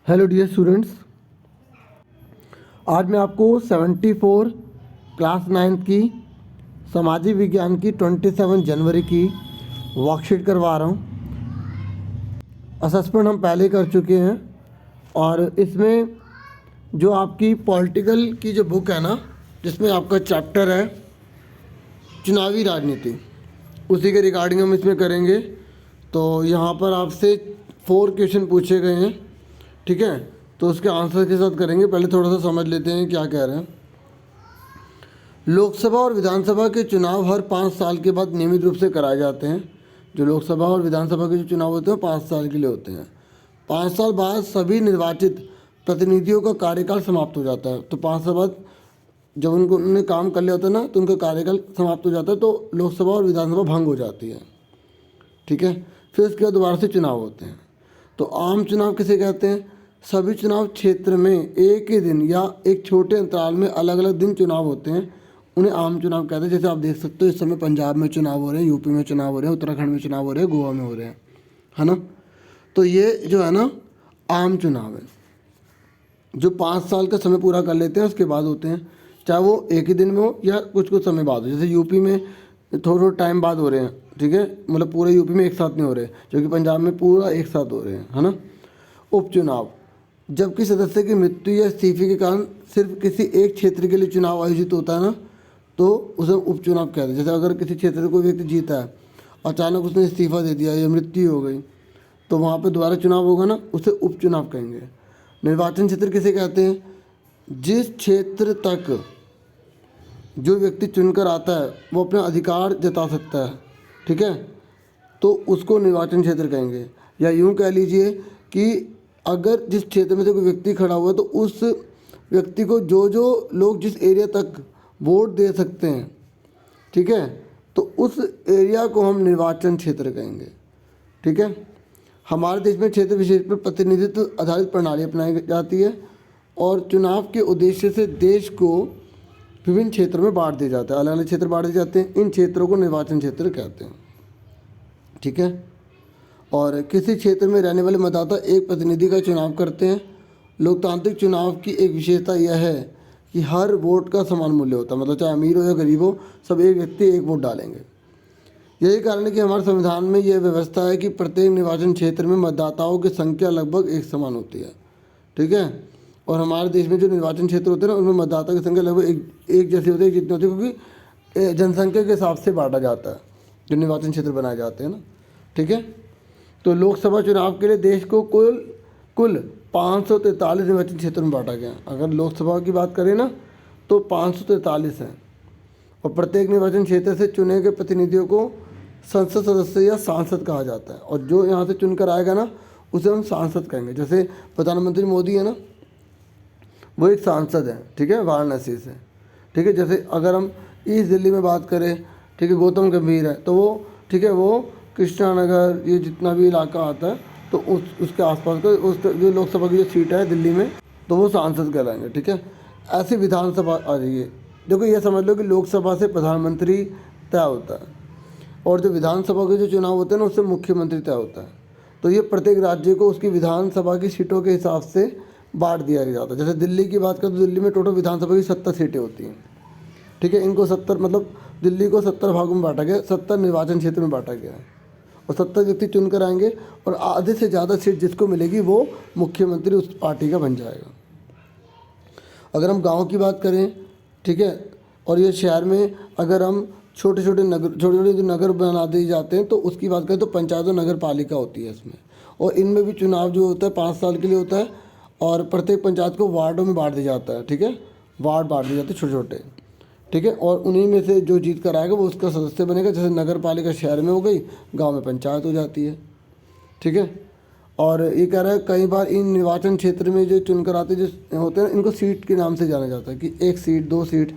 Hello dear students, आज मैं आपको 74 क्लास 9th की सामाजिक विज्ञान की 27 जनवरी की वर्कशीट करवा रहा हूँ। असेसमेंट हम पहले कर चुके हैं और इसमें जो आपकी पॉलिटिकल की जो बुक है ना, जिसमें आपका चैप्टर है चुनावी राजनीति, उसी के रिगार्डिंग हम इसमें करेंगे। तो यहाँ पर आपसे 4 क्वेश्चन पूछे गए हैं, ठीक है। तो उसके आंसर के साथ करेंगे। पहले थोड़ा सा समझ लेते हैं क्या कह रहे हैं। लोकसभा और विधानसभा के चुनाव हर 5 साल के बाद नियमित रूप से कराए जाते हैं। जो लोकसभा और विधानसभा के जो चुनाव होते हैं 5 साल के लिए होते हैं। 5 साल बाद सभी निर्वाचित प्रतिनिधियों का कार्यकाल समाप्त हो जाता है। तो 5 साल बाद जब उन्होंने काम कर लिया होता है ना, तो उनका कार्यकाल समाप्त हो जाता है, तो लोकसभा और विधानसभा भंग हो जाती है, ठीक है। फिर उसके बाद दोबारा से चुनाव होते हैं। तो आम चुनाव किसे कहते हैं? सभी चुनाव क्षेत्र में एक ही दिन या एक छोटे अंतराल में अलग अलग दिन चुनाव होते हैं, उन्हें आम चुनाव कहते हैं। जैसे आप देख सकते हो इस समय पंजाब में चुनाव हो रहे हैं, यूपी में चुनाव हो रहे हैं, उत्तराखंड में चुनाव हो रहे हैं, गोवा में हो रहे हैं, है ना। तो ये जो है ना आम चुनाव है, जो 5 साल का समय पूरा कर लेते हैं उसके बाद होते हैं, चाहे वो एक ही दिन में हो या कुछ कुछ समय बाद हो। जैसे यूपी में थोड़ा टाइम बाद हो रहे हैं, ठीक है, मतलब पूरे यूपी में एक साथ नहीं हो रहे, जो कि पंजाब में पूरा एक साथ हो रहे हैं, है ना। उपचुनाव, जबकि सदस्य की मृत्यु या इस्तीफे के कारण सिर्फ किसी एक क्षेत्र के लिए चुनाव आयोजित होता है ना, तो उसे उपचुनाव कहते हैं। जैसे अगर किसी क्षेत्र से कोई व्यक्ति जीता है, अचानक उसने इस्तीफा दे दिया या मृत्यु हो गई, तो वहाँ पर दोबारा चुनाव होगा ना, उसे उपचुनाव कहेंगे। निर्वाचन क्षेत्र किसे कहते हैं? जिस क्षेत्र तक जो व्यक्ति चुनकर आता है वो अपना अधिकार जता सकता है, ठीक है, तो उसको निर्वाचन क्षेत्र कहेंगे। या यूँ कह लीजिए कि अगर जिस क्षेत्र में से कोई व्यक्ति खड़ा हुआ है, तो उस व्यक्ति को जो लोग जिस एरिया तक वोट दे सकते हैं, ठीक है, तो उस एरिया को हम निर्वाचन क्षेत्र कहेंगे, ठीक है। हमारे देश में क्षेत्र विशेष पर प्रतिनिधित्व आधारित प्रणाली अपनाई जाती है और चुनाव के उद्देश्य से देश को विभिन्न क्षेत्रों में बांट दिया जाता है। अलग अलग क्षेत्र बांट दिए जाते हैं, इन क्षेत्रों को निर्वाचन क्षेत्र कहते हैं, ठीक है। और किसी क्षेत्र में रहने वाले मतदाता एक प्रतिनिधि का चुनाव करते हैं। लोकतांत्रिक चुनाव की एक विशेषता यह है कि हर वोट का समान मूल्य होता है, मतलब चाहे अमीर हो या गरीब हो, सब एक व्यक्ति एक वोट डालेंगे। यही कारण है कि हमारे संविधान में यह व्यवस्था है कि प्रत्येक निर्वाचन क्षेत्र में मतदाताओं की संख्या लगभग एक समान होती है, ठीक है। और हमारे देश में जो निर्वाचन क्षेत्र होते हैं ना, उनमें मतदाता की संख्या लगभग एक जैसी होती है, जितनी होती है, क्योंकि जनसंख्या के हिसाब से बांटा जाता है जो निर्वाचन क्षेत्र बनाए जाते हैं ना, ठीक है। तो लोकसभा चुनाव के लिए देश को कुल 543 निर्वाचन क्षेत्र में बांटा गया। अगर लोकसभा की बात करें ना, तो 543 हैं। और प्रत्येक निर्वाचन क्षेत्र से चुने गए प्रतिनिधियों को संसद सदस्य या सांसद कहा जाता है। और जो यहाँ से चुनकर आएगा ना, उसे हम सांसद कहेंगे। जैसे प्रधानमंत्री मोदी है ना, वो एक सांसद है, ठीक है, वाराणसी से, ठीक है। जैसे अगर हम ईस्ट दिल्ली में बात करें, ठीक है, गौतम गंभीर है, तो वो, ठीक है, वो कृष्णा नगर, ये जितना भी इलाका आता है, तो उसके आसपास का उस जो लोकसभा की जो सीट है दिल्ली में, तो वो सांसद कहलाएंगे, ठीक है। ऐसी विधानसभा आ रही है। देखो ये समझ लो कि लोकसभा से प्रधानमंत्री तय होता है और जो विधानसभा के जो चुनाव होते हैं ना, उससे मुख्यमंत्री तय होता है। तो ये प्रत्येक राज्य को उसकी विधानसभा की सीटों के हिसाब से बांट दिया जाता है। जैसे दिल्ली की बात करें तो दिल्ली में टोटल विधानसभा की 70 सीटें होती हैं, ठीक है। इनको 70 मतलब दिल्ली को 70 भागों में बांटा गया, 70 निर्वाचन क्षेत्र में बांटा गया है और 70 व्यक्ति चुनकर आएंगे और आधे से ज़्यादा सीट जिसको मिलेगी वो मुख्यमंत्री उस पार्टी का बन जाएगा। अगर हम गांव की बात करें, ठीक है, और ये शहर में अगर हम छोटे छोटे जो नगर बना दिए जाते हैं, तो उसकी बात करें तो पंचायत और नगर पालिका होती है इसमें। और इनमें भी चुनाव जो होता है 5 साल के लिए होता है और प्रत्येक पंचायत को वार्डों में बांट दिया जाता है, ठीक है, वार्ड बांट दिए जाते हैं छोटे छोटे, ठीक है। और उन्हीं में से जो जीत कर आएगा वो उसका सदस्य बनेगा। जैसे नगर पालिका शहर में हो गई, गांव में पंचायत हो जाती है, ठीक है। और ये कह रहा है कई बार इन निर्वाचन क्षेत्र में जो चुनकर आते जो होते हैं, इनको सीट के नाम से जाना जाता है कि 1 सीट 2 सीट,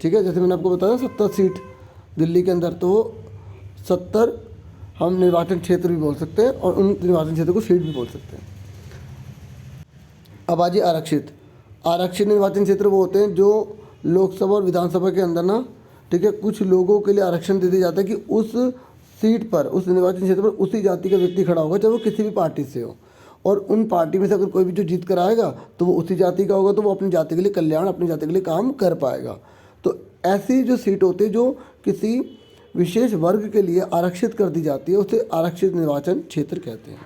ठीक है। जैसे मैंने आपको बताया 70 सीट दिल्ली के अंदर, तो 70 हम निर्वाचन क्षेत्र भी बोल सकते हैं और उन निर्वाचन क्षेत्र को सीट भी बोल सकते हैं। अब आज आरक्षित निर्वाचन क्षेत्र वो होते हैं जो लोकसभा और विधानसभा के अंदर ना, ठीक है, कुछ लोगों के लिए आरक्षण दे दिया जाता है कि उस सीट पर, उस निर्वाचन क्षेत्र पर उसी जाति का व्यक्ति खड़ा होगा, चाहे वो किसी भी पार्टी से हो, और उन पार्टी में से अगर कोई भी जो जीत कर आएगा तो वो उसी जाति का होगा, तो वो अपनी जाति के लिए कल्याण, अपनी जाति के लिए काम कर पाएगा। तो ऐसी जो सीट होती है जो किसी विशेष वर्ग के लिए आरक्षित कर दी जाती है, उसे आरक्षित निर्वाचन क्षेत्र कहते हैं।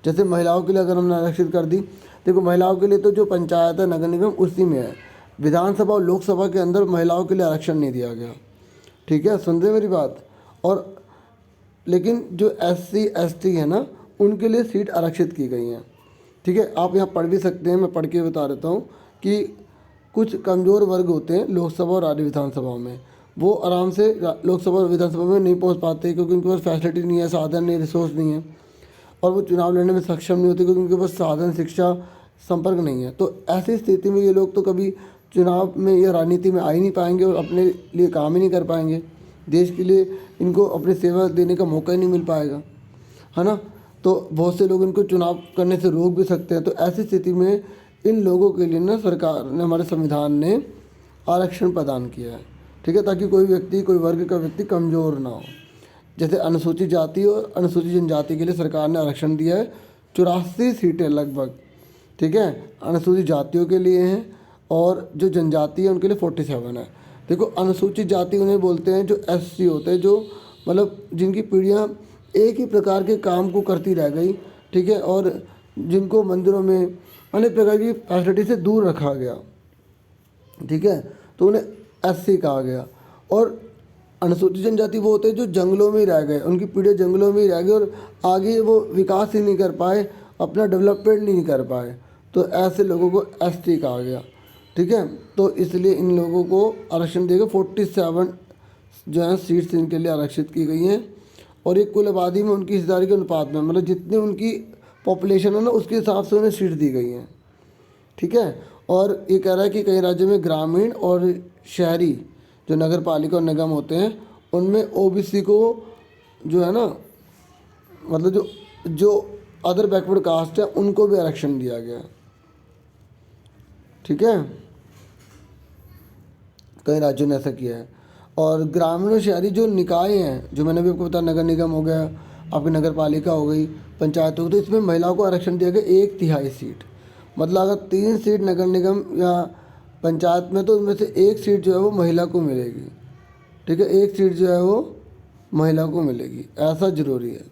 जैसे महिलाओं के लिए अगर हमने आरक्षित कर दी, देखो महिलाओं के लिए तो जो पंचायत है, नगर निगम, उसी में है। विधानसभा और लोकसभा के अंदर महिलाओं के लिए आरक्षण नहीं दिया गया, ठीक है, सुन रहे मेरी बात। और लेकिन जो SC ST है ना, उनके लिए सीट आरक्षित की गई हैं, ठीक है। आप यहाँ पढ़ भी सकते हैं, मैं पढ़ के बता देता हूँ कि कुछ कमज़ोर वर्ग होते हैं लोकसभा और राज्य विधानसभाओं में, वो आराम से लोकसभा और विधानसभा में नहीं पहुँच पाते क्योंकि उनके पास फैसिलिटी नहीं है, साधन नहीं, रिसोर्स नहीं है, और वो चुनाव लड़ने में सक्षम नहीं होते क्योंकि उनके पास साधन, शिक्षा, संपर्क नहीं है। तो ऐसी स्थिति में ये लोग तो कभी चुनाव में या राजनीति में आ ही नहीं पाएंगे और अपने लिए काम ही नहीं कर पाएंगे, देश के लिए इनको अपनी सेवा देने का मौका ही नहीं मिल पाएगा, है ना। तो बहुत से लोग इनको चुनाव करने से रोक भी सकते हैं। तो ऐसी स्थिति में इन लोगों के लिए ना सरकार ने, हमारे संविधान ने आरक्षण प्रदान किया है, ठीक है, ताकि कोई व्यक्ति, कोई वर्ग का व्यक्ति कमज़ोर ना हो। जैसे अनुसूचित जाति और अनुसूचित जनजाति के लिए सरकार ने आरक्षण दिया है 84 सीटें लगभग, ठीक है, अनुसूचित जातियों के लिए हैं, और जो जनजाति है उनके लिए 47 है। देखो अनुसूचित जाति उन्हें बोलते हैं जो SC होते हैं, जो मतलब जिनकी पीढ़ियाँ एक ही प्रकार के काम को करती रह गई, ठीक है, और जिनको मंदिरों में अनेक प्रकार की फैसिलिटी से दूर रखा गया, ठीक है, तो उन्हें SC कहा गया। और अनुसूचित जनजाति वो होते हैं जो जंगलों में ही रह गए, उनकी पीढ़ी जंगलों में ही रह गई और आगे वो विकास ही नहीं कर पाए, अपना डेवलपमेंट नहीं कर पाए, तो ऐसे लोगों को ST कहा गया, ठीक है। तो इसलिए इन लोगों को आरक्षण देगा 47 जो है सीट्स इनके लिए आरक्षित की गई हैं। और एक कुल आबादी में उनकी हिस्सेदारी के अनुपात में, मतलब जितनी उनकी पॉपुलेशन है ना, उसके हिसाब से उन्हें सीट दी गई हैं, ठीक है। और ये कह रहा है कि कई राज्यों में ग्रामीण और शहरी जो नगर पालिका और निगम होते हैं, उनमें OBC को जो है ना, मतलब जो अदर बैकवर्ड कास्ट है उनको भी आरक्षण दिया गया, ठीक है, कई राज्यों ने ऐसा किया है। और ग्रामीण और शहरी जो निकाय हैं, जो मैंने भी आपको बताया, नगर निगम हो गया, आपकी नगर पालिका हो गई, पंचायत हो गई, तो इसमें महिलाओं को आरक्षण दिया गया 1/3 सीट। मतलब अगर 3 सीट नगर निगम या पंचायत में, तो उनमें से 1 सीट जो है वो महिला को मिलेगी, ठीक है, 1 सीट जो है वो महिला को मिलेगी, ऐसा ज़रूरी है,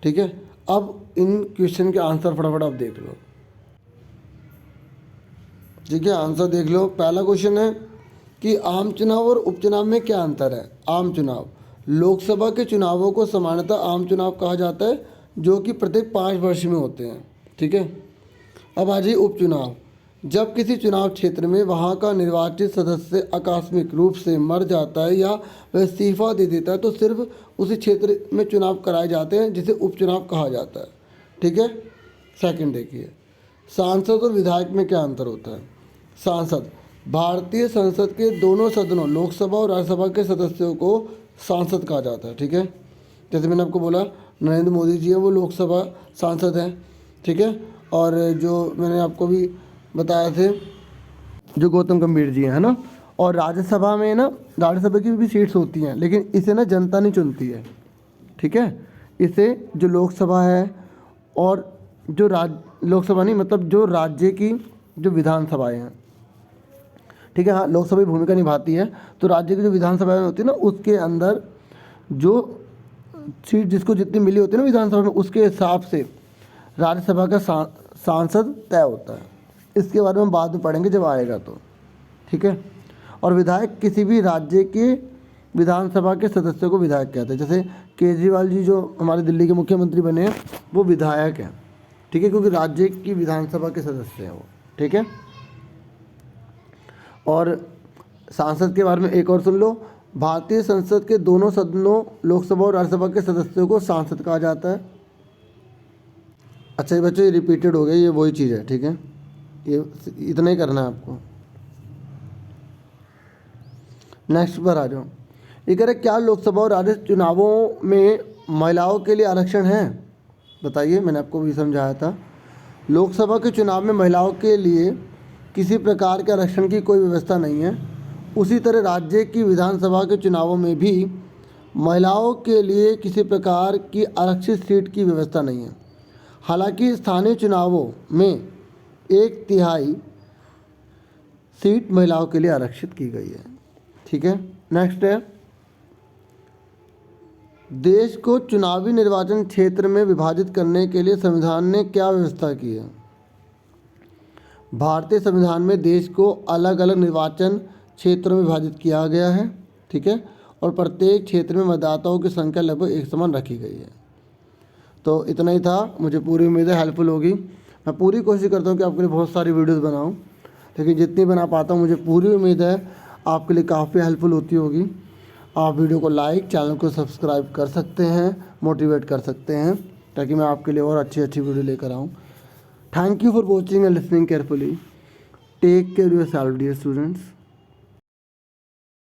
ठीक है। अब इन क्वेश्चन के आंसर फटाफट आप देख लो, ठीक है, आंसर देख लो। पहला क्वेश्चन है कि आम चुनाव और उपचुनाव में क्या अंतर है। आम चुनाव, लोकसभा के चुनावों को सामान्यतः आम चुनाव कहा जाता है, जो कि प्रत्येक 5 वर्ष में होते हैं, ठीक है। अब आ जाइए उपचुनाव। जब किसी चुनाव क्षेत्र में वहाँ का निर्वाचित सदस्य आकस्मिक रूप से मर जाता है या वह इस्तीफा दे देता है, तो सिर्फ उसी क्षेत्र में चुनाव कराए जाते हैं, जिसे उपचुनाव कहा जाता है, ठीक है। सेकंड देखिए, सांसद और विधायक में क्या अंतर होता है। सांसद, भारतीय संसद के दोनों सदनों, लोकसभा और राज्यसभा के सदस्यों को सांसद कहा जाता है, ठीक है। जैसे मैंने आपको बोला, नरेंद्र मोदी जी हैं, वो लोकसभा सांसद हैं, ठीक है। और जो मैंने आपको भी बताया थे, जो गौतम गंभीर जी हैं, है ना। और राज्यसभा में ना, राज्यसभा की भी सीट्स होती हैं, लेकिन इसे ना जनता नहीं चुनती है, ठीक है। इसे जो लोकसभा है और जो लोकसभा नहीं, मतलब जो राज्य की जो विधानसभाएं हैं, ठीक है, हाँ, लोकसभा की भूमिका निभाती है, तो राज्य की जो विधानसभाएं होती है ना, उसके अंदर जो सीट जिसको जितनी मिली होती है ना विधानसभा में, उसके हिसाब से राज्यसभा का सांसद तय होता है। इसके बारे में हम बाद में पढ़ेंगे जब आएगा तो, ठीक है। और विधायक, किसी भी राज्य के विधानसभा के सदस्य को विधायक कहते हैं। जैसे केजरीवाल जी जो हमारे दिल्ली के मुख्यमंत्री बने हैं, वो विधायक हैं, ठीक है, क्योंकि राज्य की विधानसभा के सदस्य हैं वो, ठीक है। और सांसद के बारे में एक और सुन लो, भारतीय संसद के दोनों सदनों, लोकसभा और राज्यसभा के सदस्यों को सांसद कहा जाता है। अच्छा ये बच्चों, ये रिपीटेड हो गया, ये वही चीज़ है, ठीक है, ये इतना ही करना है आपको। नेक्स्ट पर आ जाओ। ये कह रहे क्या लोकसभा और राज्य चुनावों में महिलाओं के लिए आरक्षण है। बताइए, मैंने आपको भी समझाया था। लोकसभा के चुनाव में महिलाओं के लिए किसी प्रकार के आरक्षण की कोई व्यवस्था नहीं है। उसी तरह राज्य की विधानसभा के चुनावों में भी महिलाओं के लिए किसी प्रकार की आरक्षित सीट की व्यवस्था नहीं है। हालांकि स्थानीय चुनावों में 1/3 सीट महिलाओं के लिए आरक्षित की गई है। ठीक है, नेक्स्ट है, देश को चुनावी निर्वाचन क्षेत्र में विभाजित करने के लिए संविधान ने क्या व्यवस्था की है? भारतीय संविधान में देश को अलग अलग निर्वाचन क्षेत्रों में विभाजित किया गया है। ठीक है, और प्रत्येक क्षेत्र में मतदाताओं की संख्या लगभग एक समान रखी गई है। तो इतना ही था, मुझे पूरी उम्मीद है हेल्पफुल होगी। मैं पूरी कोशिश करता हूँ कि आपके लिए बहुत सारी वीडियोस बनाऊँ, लेकिन जितनी बना पाता हूँ मुझे पूरी उम्मीद है आपके लिए काफ़ी हेल्पफुल होती होगी। आप वीडियो को लाइक, चैनल को सब्सक्राइब कर सकते हैं, मोटिवेट कर सकते हैं, ताकि मैं आपके लिए और अच्छी अच्छी वीडियो लेकर आऊँ। Thank you for watching and listening carefully. Take care yourself dear students.